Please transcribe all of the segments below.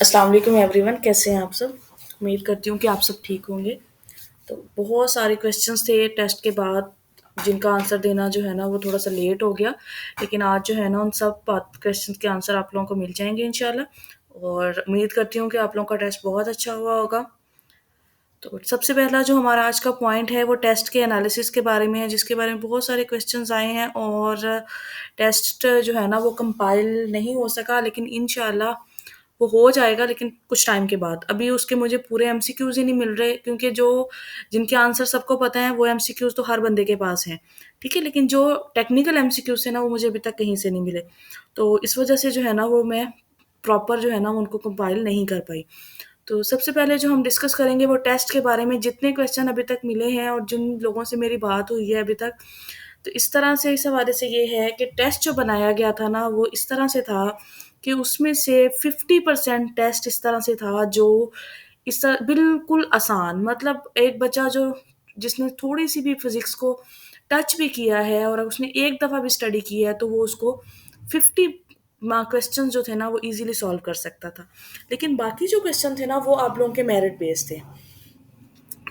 अस्सलाम वालेकुम एवरीवन, कैसे हैं आप सब। उम्मीद करती हूँ कि आप सब ठीक होंगे। तो बहुत सारे क्वेश्चंस थे टेस्ट के बाद जिनका आंसर देना जो है ना वो थोड़ा सा लेट हो गया। लेकिन आज जो है ना उन सब क्वेश्चंस के आंसर आप लोगों को मिल जाएंगे इंशाल्लाह। और उम्मीद करती हूँ कि आप लोगों का टेस्ट बहुत अच्छा हुआ होगा। तो सबसे पहला जो हमारा आज का पॉइंट है वो टेस्ट के एनालिसिस के बारे में है, जिसके बारे में बहुत सारे क्वेश्चंस आए हैं। और टेस्ट जो है ना वो कंपाइल नहीं हो सका, लेकिन इंशाल्लाह वो हो जाएगा, लेकिन कुछ टाइम के बाद। अभी उसके मुझे पूरे एमसीक्यूज ही नहीं मिल रहे, क्योंकि जो जिनके आंसर सबको पता है वो एमसीक्यूज तो हर बंदे के पास हैं। ठीक है, लेकिन जो टेक्निकल एमसीक्यूज है ना वो मुझे अभी तक कहीं से नहीं मिले। तो इस वजह से जो है ना वो मैं प्रॉपर जो है ना उनको कंपाइल नहीं कर पाई। तो सबसे पहले जो हम डिस्कस करेंगे वो टेस्ट के बारे में, जितने क्वेश्चन अभी तक मिले हैं और जिन लोगों से मेरी बात हुई है अभी तक। तो इस तरह से इस हवाले से ये है कि टेस्ट जो बनाया गया था ना वो इस तरह से था कि उसमें से 50% टेस्ट इस तरह से था जो इस तरह बिल्कुल आसान, मतलब एक बच्चा जो जिसने थोड़ी सी भी फिजिक्स को टच भी किया है और उसने एक दफ़ा भी स्टडी की है तो वो उसको 50 क्वेश्चन जो थे ना वो इजीली सॉल्व कर सकता था। लेकिन बाकी जो क्वेश्चन थे ना वो आप लोगों के मेरिट बेस्ड थे।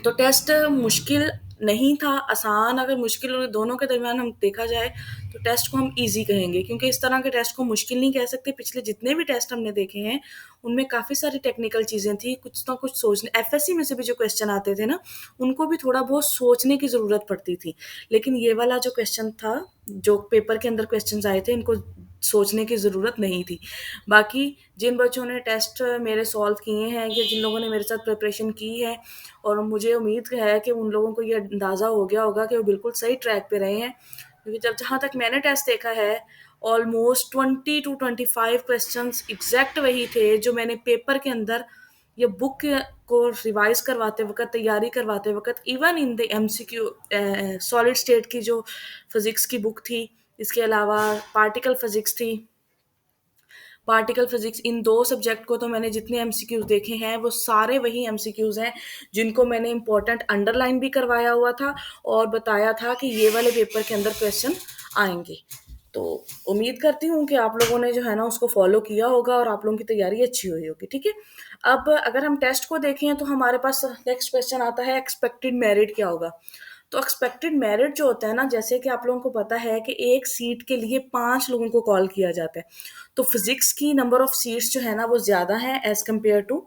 तो टेस्ट मुश्किल नहीं था, आसान, अगर मुश्किल और दोनों के दरमियान हम देखा जाए तो टेस्ट को हम इजी कहेंगे, क्योंकि इस तरह के टेस्ट को मुश्किल नहीं कह सकते। पिछले जितने भी टेस्ट हमने देखे हैं उनमें काफ़ी सारी टेक्निकल चीज़ें थी, कुछ ना कुछ सोचने, एफएससी में से भी जो क्वेश्चन आते थे ना उनको भी थोड़ा बहुत सोचने की ज़रूरत पड़ती थी। लेकिन ये वाला जो क्वेश्चन था, जो पेपर के अंदर क्वेश्चन आए थे, इनको सोचने की ज़रूरत नहीं थी। बाकी जिन बच्चों ने टेस्ट मेरे सॉल्व किए हैं या जिन लोगों ने मेरे साथ प्रिपरेशन की है, और मुझे उम्मीद है कि उन लोगों को ये अंदाज़ा हो गया होगा कि वो बिल्कुल सही ट्रैक पे रहे हैं, क्योंकि जब जहाँ तक मैंने टेस्ट देखा है ऑलमोस्ट 20 to 25 क्वेश्चंस एग्जैक्ट वही थे जो मैंने पेपर के अंदर या बुक को रिवाइज करवाते वक्त, तैयारी करवाते वक्त, even in the MCQ solid state की जो फिजिक्स की बुक थी, इसके अलावा पार्टिकल फिजिक्स थी, पार्टिकल फिजिक्स, इन दो सब्जेक्ट को तो मैंने जितने एमसीक्यूज देखे हैं वो सारे वही एमसीक्यूज हैं जिनको मैंने इंपॉर्टेंट अंडरलाइन भी करवाया हुआ था और बताया था कि ये वाले पेपर के अंदर क्वेश्चन आएंगे। तो उम्मीद करती हूँ कि आप लोगों ने जो है ना उसको फॉलो किया होगा और आप लोगों की तैयारी अच्छी हुई होगी। ठीक है, अब अगर हम टेस्ट को देखें तो हमारे पास नेक्स्ट क्वेश्चन आता है एक्सपेक्टेड मेरिट क्या होगा। तो एक्सपेक्टेड मेरिट जो होता है ना, जैसे कि आप लोगों को पता है कि एक सीट के लिए 5 लोगों को कॉल किया जाता है। तो फिजिक्स की नंबर ऑफ सीट्स जो है ना वो ज़्यादा है as compare to,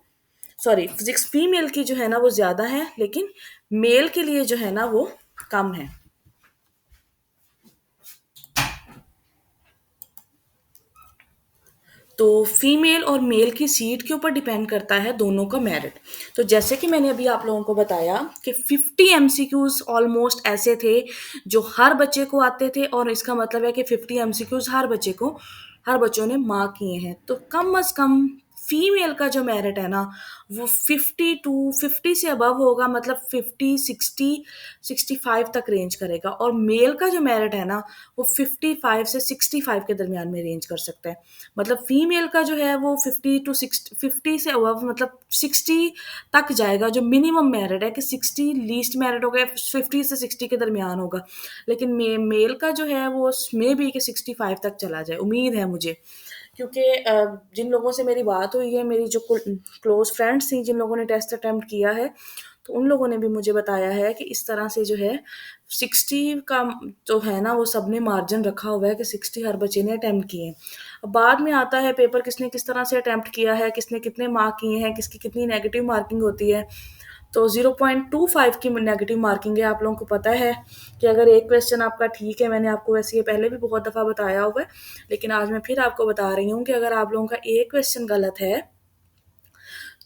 sorry, physics फीमेल की जो है ना वो ज़्यादा है, लेकिन मेल के लिए जो है ना वो कम है। तो फीमेल और मेल की सीट के ऊपर डिपेंड करता है दोनों का मेरिट। तो जैसे कि मैंने अभी आप लोगों को बताया कि 50 एमसीक्यूज ऑलमोस्ट ऐसे थे जो हर बच्चे को आते थे, और इसका मतलब है कि 50 एमसीक्यूज हर बच्चों ने मार्क किए हैं। तो कम अज कम फीमेल का जो मेरिट है ना वो 50 to 50 से अबव होगा, मतलब 50, 60, 65 तक रेंज करेगा। और मेल का जो मेरिट है ना वो 55 से 65 के दरमियान में रेंज कर सकता है। मतलब फीमेल का जो है वो 50 to 60, 50 से अबव, मतलब 60 तक जाएगा, जो मिनिमम मेरिट है कि 60 लीस्ट मेरिट होगा, 50 से 60 के दरमियान होगा। लेकिन मेल का जो है वो मे बी कि 65 तक चला जाए, उम्मीद है मुझे। क्योंकि जिन लोगों से मेरी बात हुई है, मेरी जो क्लोज फ्रेंड्स थी जिन लोगों ने टेस्ट अटेम्प्ट किया है, तो उन लोगों ने भी मुझे बताया है कि इस तरह से जो है 60 का जो है ना वो सबने मार्जिन रखा हुआ है कि 60 हर बच्चे ने अटेम्प्ट किए हैं। अब बाद में आता है पेपर किसने किस तरह से अटेम्प्ट किया है, किसने कितने मार्क किए हैं, किसकी कितनी नेगेटिव मार्किंग होती है। तो 0.25 की नेगेटिव मार्किंग है। आप लोगों को पता है कि अगर एक क्वेश्चन आपका ठीक है, मैंने आपको वैसे ये पहले भी बहुत दफ़ा बताया हुआ है, लेकिन आज मैं फिर आपको बता रही हूँ कि अगर आप लोगों का एक क्वेश्चन गलत है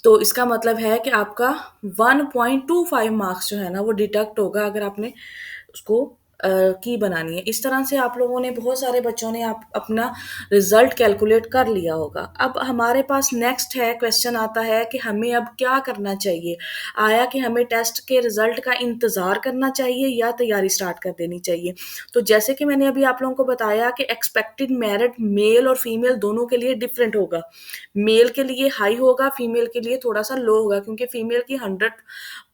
तो इसका मतलब है कि आपका 1.25 मार्क्स जो है ना वो डिडक्ट होगा, अगर आपने उसको की बनानी है। इस तरह से आप लोगों ने, बहुत सारे बच्चों ने आप अपना रिजल्ट कैलकुलेट कर लिया होगा। अब हमारे पास नेक्स्ट है क्वेश्चन आता है कि हमें अब क्या करना चाहिए। आया कि हमें टेस्ट के रिजल्ट का इंतज़ार करना चाहिए या तैयारी स्टार्ट कर देनी चाहिए। तो जैसे कि मैंने अभी आप लोगों को बताया कि एक्सपेक्टेड मेरिट मेल और फीमेल दोनों के लिए डिफरेंट होगा। मेल के लिए हाई होगा, फीमेल के लिए थोड़ा सा लो होगा, क्योंकि फीमेल की 100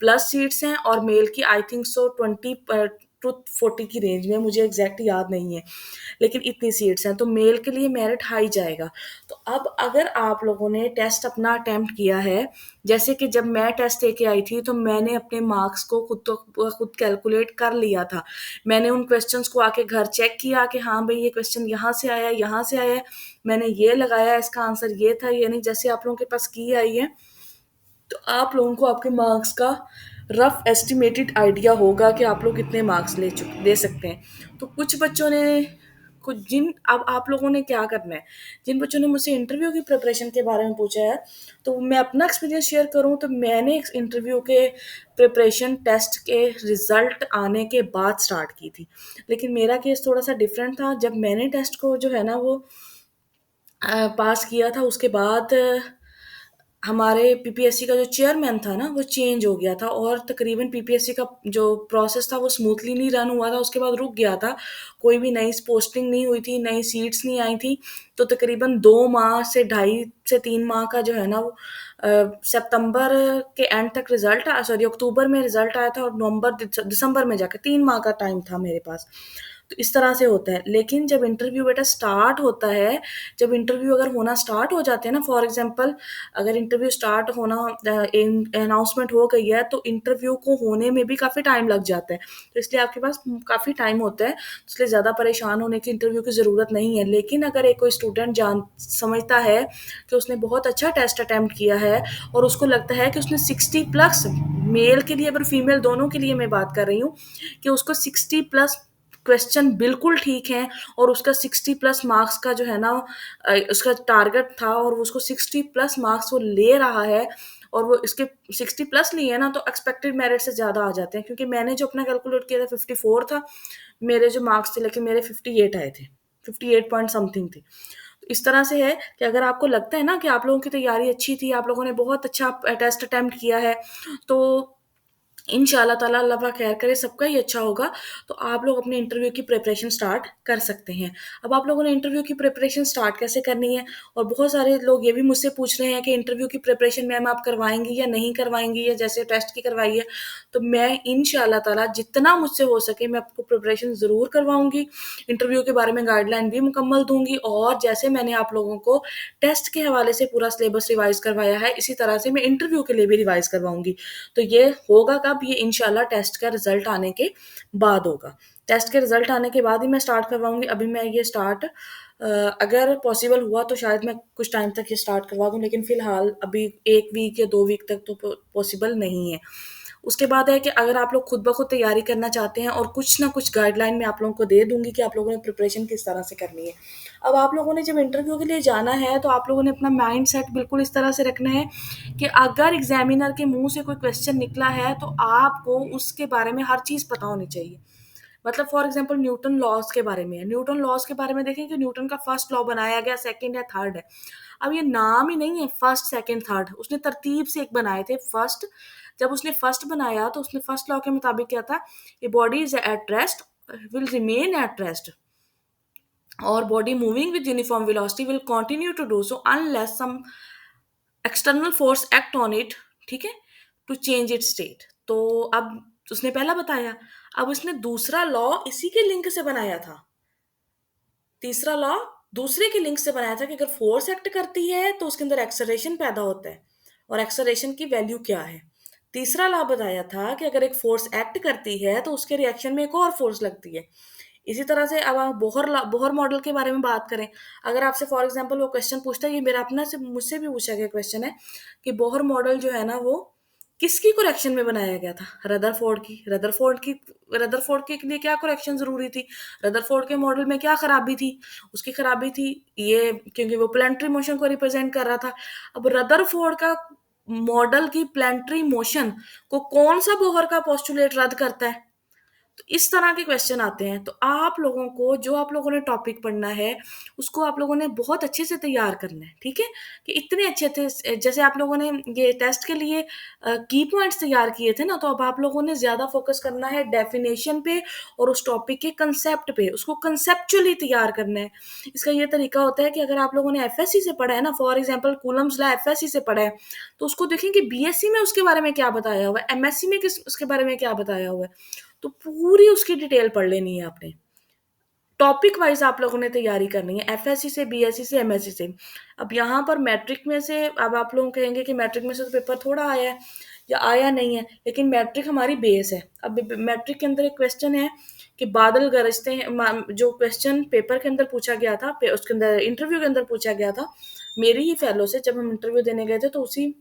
प्लस सीट्स हैं और मेल की आई थिंक सो 20 टू 40 की रेंज में, मुझे एग्जैक्ट याद नहीं है, लेकिन इतनी सीट्स हैं, तो मेल के लिए मेरिट हाई जाएगा। तो अब अगर आप लोगों ने टेस्ट अपना अटेम्प्ट किया है, जैसे कि जब मैं टेस्ट देके आई थी तो मैंने अपने मार्क्स को खुद कैलकुलेट कर लिया था। मैंने उन क्वेश्चंस को आके घर चेक किया कि हाँ भाई ये क्वेश्चन यहाँ से आया, यहाँ से आया है, मैंने ये लगाया, इसका आंसर ये था, ये नहीं। जैसे आप लोगों के पास की आई है, तो आप लोगों को आपके मार्क्स का रफ एस्टिमेटेड आइडिया होगा कि आप लोग कितने मार्क्स दे सकते हैं। तो कुछ बच्चों ने कुछ जिन अब आप लोगों ने क्या करना है, जिन बच्चों ने मुझसे इंटरव्यू की प्रिपरेशन के बारे में पूछा है, तो मैं अपना एक्सपीरियंस शेयर करूं तो मैंने इंटरव्यू के प्रिपरेशन टेस्ट के रिजल्ट आने के बाद स्टार्ट की थी। लेकिन मेरा केस थोड़ा सा डिफरेंट था। जब मैंने टेस्ट को जो है ना वो पास किया था, उसके बाद हमारे पीपीएससी का जो चेयरमैन था ना वो चेंज हो गया था, और तकरीबन पीपीएससी का जो प्रोसेस था वो स्मूथली नहीं रन हुआ था, उसके बाद रुक गया था। कोई भी नई पोस्टिंग नहीं हुई थी, नई सीट्स नहीं आई थी। तो तकरीबन 2 माह से 2.5 से 3 माह का जो है ना वो सितंबर के एंड तक रिजल्ट, सॉरी अक्टूबर में रिजल्ट आया था, और नवंबर दिसंबर में जाकर 3 माह का टाइम था मेरे पास। तो इस तरह से होता है। लेकिन जब इंटरव्यू बेटा स्टार्ट होता है, जब इंटरव्यू अगर होना स्टार्ट हो जाते हैं ना, फॉर एग्जांपल अगर इंटरव्यू स्टार्ट होना अनाउंसमेंट हो गई है, तो इंटरव्यू को होने में भी काफ़ी टाइम लग जाता है। तो इसलिए आपके पास काफ़ी टाइम होता है, इसलिए ज़्यादा परेशान होने की इंटरव्यू की ज़रूरत नहीं है। लेकिन अगर एक कोई स्टूडेंट जान समझता है कि उसने बहुत अच्छा टेस्ट अटेम्प्ट किया है, और उसको लगता है कि उसने 60+, मेल के लिए और फीमेल दोनों के लिए मैं बात कर रही हूँ, कि उसको 60+ क्वेश्चन बिल्कुल ठीक है, और उसका 60+ मार्क्स का जो है ना उसका टारगेट था, और वो उसको 60+ मार्क्स वो ले रहा है, और वो इसके 60+ लिए ना, तो एक्सपेक्टेड मेरिट से ज़्यादा आ जाते हैं। क्योंकि मैंने जो अपना कैलकुलेट किया था 54 था मेरे जो मार्क्स थे, लेकिन मेरे 58 आए थे, 58 पॉइंट समथिंग थी। तो इस तरह से है कि अगर आपको लगता है ना कि आप लोगों की तैयारी अच्छी थी, आप लोगों ने बहुत अच्छा टेस्ट अटेम्प्ट किया है, तो इंशाल्लाह ताला अल्लाह पाक खैर करे, सबका ही अच्छा होगा। तो आप लोग अपने इंटरव्यू की प्रिपरेशन स्टार्ट कर सकते हैं। अब आप लोगों ने इंटरव्यू की प्रिपरेशन स्टार्ट कैसे करनी है, और बहुत सारे लोग ये भी मुझसे पूछ रहे हैं कि इंटरव्यू की प्रिपरेशन मैम आप करवाएँगी या नहीं करवाएँगी, या जैसे टेस्ट की करवाई है। तो मैं इंशाल्लाह ताला जितना मुझसे हो सके मैं आपको प्रिपरेशन ज़रूर करवाऊँगी। इंटरव्यू के बारे में गाइडलाइन भी मुकम्मल दूँगी, और जैसे मैंने आप लोगों को टेस्ट के हवाले से पूरा सिलेबस रिवाइज़ करवाया है, इसी तरह से मैं इंटरव्यू के लिए भी रिवाइज़ करवाऊँगी। तो ये होगा कब? ये इंशाल्लाह टेस्ट का रिज़ल्ट आने के बाद होगा। टेस्ट के रिज़ल्ट आने के बाद ही मैं स्टार्ट करवाऊँगी। अभी मैं ये स्टार्ट अगर पॉसिबल हुआ तो शायद मैं कुछ टाइम तक ये स्टार्ट करवा दूँ, लेकिन फ़िलहाल अभी 1 वीक या 2 वीक तक तो पॉसिबल नहीं है। उसके बाद है कि अगर आप लोग खुद ब खुद तैयारी करना चाहते हैं, और कुछ ना कुछ गाइडलाइन मैं आप लोगों को दे दूँगी कि आप लोगों ने प्रिपरेशन किस तरह से करनी है। अब आप लोगों ने जब इंटरव्यू के लिए जाना है, तो आप लोगों ने अपना माइंड सेट बिल्कुल इस तरह से रखना है कि अगर एग्ज़ामिनर के मुँह से कोई क्वेश्चन निकला है, तो आपको उसके बारे में हर चीज़ पता होनी चाहिए। मतलब फॉर एग्ज़ाम्पल न्यूटन लॉज़ के बारे में है। न्यूटन लॉज़ के बारे में देखें कि न्यूटन का फर्स्ट लॉ बनाया गया, सेकंड है, थर्ड है। अब ये नाम ही नहीं है फर्स्ट, सेकंड, थर्ड, उसने तरतीब से एक बनाए थे फर्स्ट। जब उसने फर्स्ट बनाया तो उसने फर्स्ट लॉ के मुताबिक क्या था, a body is at rest will remain at rest, और body moving with uniform velocity will continue to do so unless some external force act on it, ठीक है, टू चेंज इट्स स्टेट। तो अब उसने पहला बताया, अब उसने दूसरा लॉ इसी के लिंक से बनाया था। तीसरा लॉ दूसरे के लिंक से बनाया था कि अगर फोर्स एक्ट करती है तो उसके अंदर एक्सेलरेशन पैदा होता है, और एक्सेलरेशन की वैल्यू क्या है। तीसरा लॉ बताया था कि अगर एक फोर्स एक्ट करती है तो उसके रिएक्शन में एक और फोर्स लगती है। इसी तरह से अब आप बोहर मॉडल के बारे में बात करें। अगर आपसे फॉर एग्जांपल वो क्वेश्चन पूछता है, ये मेरा अपना से मुझसे भी पूछा गया क्वेश्चन है कि बोहर मॉडल जो है ना वो किसकी करेक्शन में बनाया गया था? रदरफोर्ड के लिए क्या करेक्शन ज़रूरी थी? रदरफोर्ड के मॉडल में क्या खराबी थी? उसकी खराबी थी ये, क्योंकि वो प्लैनेटरी मोशन को रिप्रेज़ेंट कर रहा था। अब रदरफोर्ड का मॉडल की प्लैनेटरी मोशन को कौन-सा बोहर का पोस्टुलेट रद्द करता है? तो इस तरह के क्वेश्चन आते हैं। तो आप लोगों को जो आप लोगों ने टॉपिक पढ़ना है, उसको आप लोगों ने बहुत अच्छे से तैयार करना है, ठीक है? कि इतने अच्छे थे जैसे आप लोगों ने ये टेस्ट के लिए की पॉइंट्स तैयार किए थे ना, तो अब आप लोगों ने ज़्यादा फ़ोकस करना है डेफिनेशन पे और उस टॉपिक के कांसेप्ट पे, उसको कांसेप्चुअली तैयार करना है। इसका ये तरीका होता है कि अगर आप लोगों ने एफएससी से पढ़ा है ना, for example Coulomb's law FSc से पढ़ा है, तो उसको देखें कि बीएससी में उसके बारे में क्या बताया हुआ है, एमएससी में किस उसके बारे में क्या बताया हुआ है। तो पूरी उसकी डिटेल पढ़ लेनी है आपने। टॉपिक वाइज आप लोगों ने तैयारी करनी है, एफएससी से, बीएससी से, एमएससी से। अब यहाँ पर मैट्रिक में से, अब आप लोग कहेंगे कि मैट्रिक में से तो पेपर थोड़ा आया है या आया नहीं है, लेकिन मैट्रिक हमारी बेस है। अब मैट्रिक के अंदर एक क्वेश्चन है कि बादल गरजते हैं, जो क्वेश्चन पेपर के अंदर पूछा गया था, उसके अंदर इंटरव्यू के अंदर पूछा गया था मेरी ही फेलो से, जब हम इंटरव्यू देने गए थे तो उसी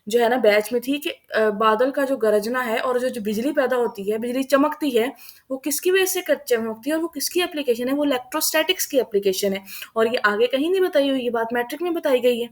जो है ना बैच में थी कि बादल का जो गरजना है और जो बिजली पैदा होती है, बिजली चमकती है, वो किसकी वजह से चमकती है और वो किसकी एप्लीकेशन है, वो इलेक्ट्रोस्टैटिक्स की एप्लीकेशन है। और ये आगे कहीं नहीं बताई हुई, ये बात मैट्रिक में बताई गई है।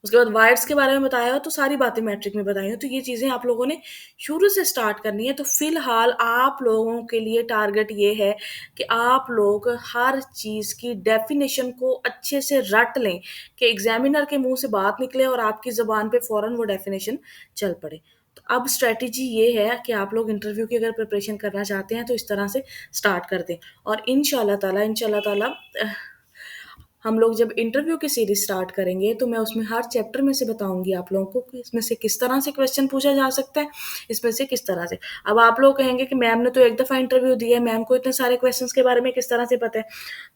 उसके बाद वायर्स के बारे में बताया हो तो सारी बातें मैट्रिक में बताई हो, तो ये चीज़ें आप लोगों ने शुरू से स्टार्ट करनी है। तो फिलहाल आप लोगों के लिए टारगेट ये है कि आप लोग हर चीज़ की डेफिनेशन को अच्छे से रट लें, कि एग्जामिनर के मुंह से बात निकले और आपकी ज़बान पे फ़ौरन वो डेफिनेशन चल पड़े। तो अब स्ट्रेटजी ये है कि आप लोग इंटरव्यू की अगर प्रिपरेशन करना चाहते हैं तो इस तरह से स्टार्ट कर दें। और इंशाल्लाह ताला हम लोग जब इंटरव्यू की सीरीज स्टार्ट करेंगे तो मैं उसमें हर चैप्टर में से बताऊंगी आप लोगों को कि इसमें से किस तरह से क्वेश्चन पूछा जा सकता है, इसमें से किस तरह से। अब आप लोग कहेंगे कि मैम ने तो एक दफ़ा इंटरव्यू दिया है, मैम को इतने सारे क्वेश्चंस के बारे में किस तरह से पता है।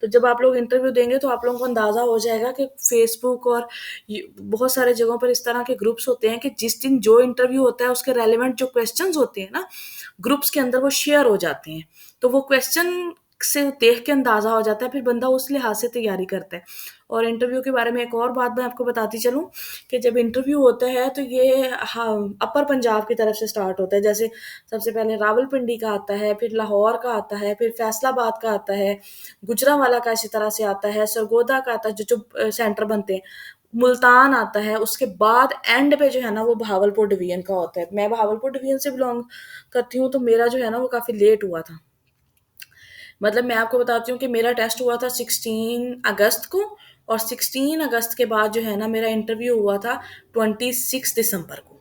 तो जब आप लोग इंटरव्यू देंगे तो आप लोगों को अंदाज़ा हो जाएगा कि फेसबुक और बहुत सारे जगहों पर इस तरह के ग्रुप्स होते हैं कि जिस दिन जो इंटरव्यू होता है उसके रेलिवेंट जो क्वेश्चन होते हैं ना, ग्रुप्स के अंदर वो शेयर हो जाते हैं। तो वो क्वेश्चन से देख के अंदाज़ा हो जाता है, फिर बंदा उस लिहाज से तैयारी करता है। और इंटरव्यू के बारे में एक और बात मैं आपको बताती चलूँ कि जब इंटरव्यू होता है तो ये हाँ, अपर पंजाब की तरफ से स्टार्ट होता है। जैसे सबसे पहले रावलपिंडी का आता है, फिर लाहौर का आता है, फिर फैसलाबाद का आता है, गुजरांवाला का इसी तरह से आता है, सरगोदा का आता है, जो सेंटर बनते हैं, मुल्तान आता है। उसके बाद एंड पे जो है ना वो बहावलपुर डिवीजन का होता है। मैं बहावलपुर डिवीजन से बिलोंग करती हूँ, तो मेरा जो है ना वो काफ़ी लेट हुआ था। मतलब मैं आपको बताती हूँ कि मेरा टेस्ट हुआ था 16 अगस्त को, और 16 अगस्त के बाद जो है ना मेरा इंटरव्यू हुआ था 26 दिसंबर को।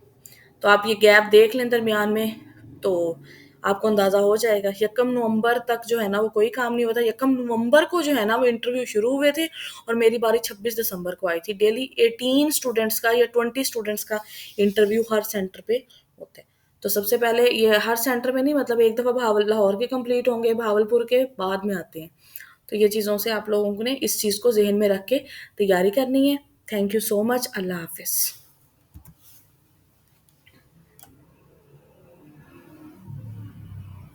तो आप ये गैप देख लें दरमियान में, तो आपको अंदाज़ा हो जाएगा। 1 नवंबर तक जो है ना वो कोई काम नहीं होता। 1 नवंबर को जो है ना वो इंटरव्यू शुरू हुए थे और मेरी बारी 26 दिसंबर को आई थी। डेली 18 स्टूडेंट्स का या 20 स्टूडेंट्स का इंटरव्यू हर सेंटर पे होता है। तो सबसे पहले ये हर सेंटर में नहीं, मतलब एक दफ़ा लाहौर के कंप्लीट होंगे, भावलपुर के बाद में आते हैं। तो ये चीज़ों से आप लोगों ने इस चीज़ को ज़हन में रख के तैयारी करनी है। Thank you so much. Allah हाफ़िज़।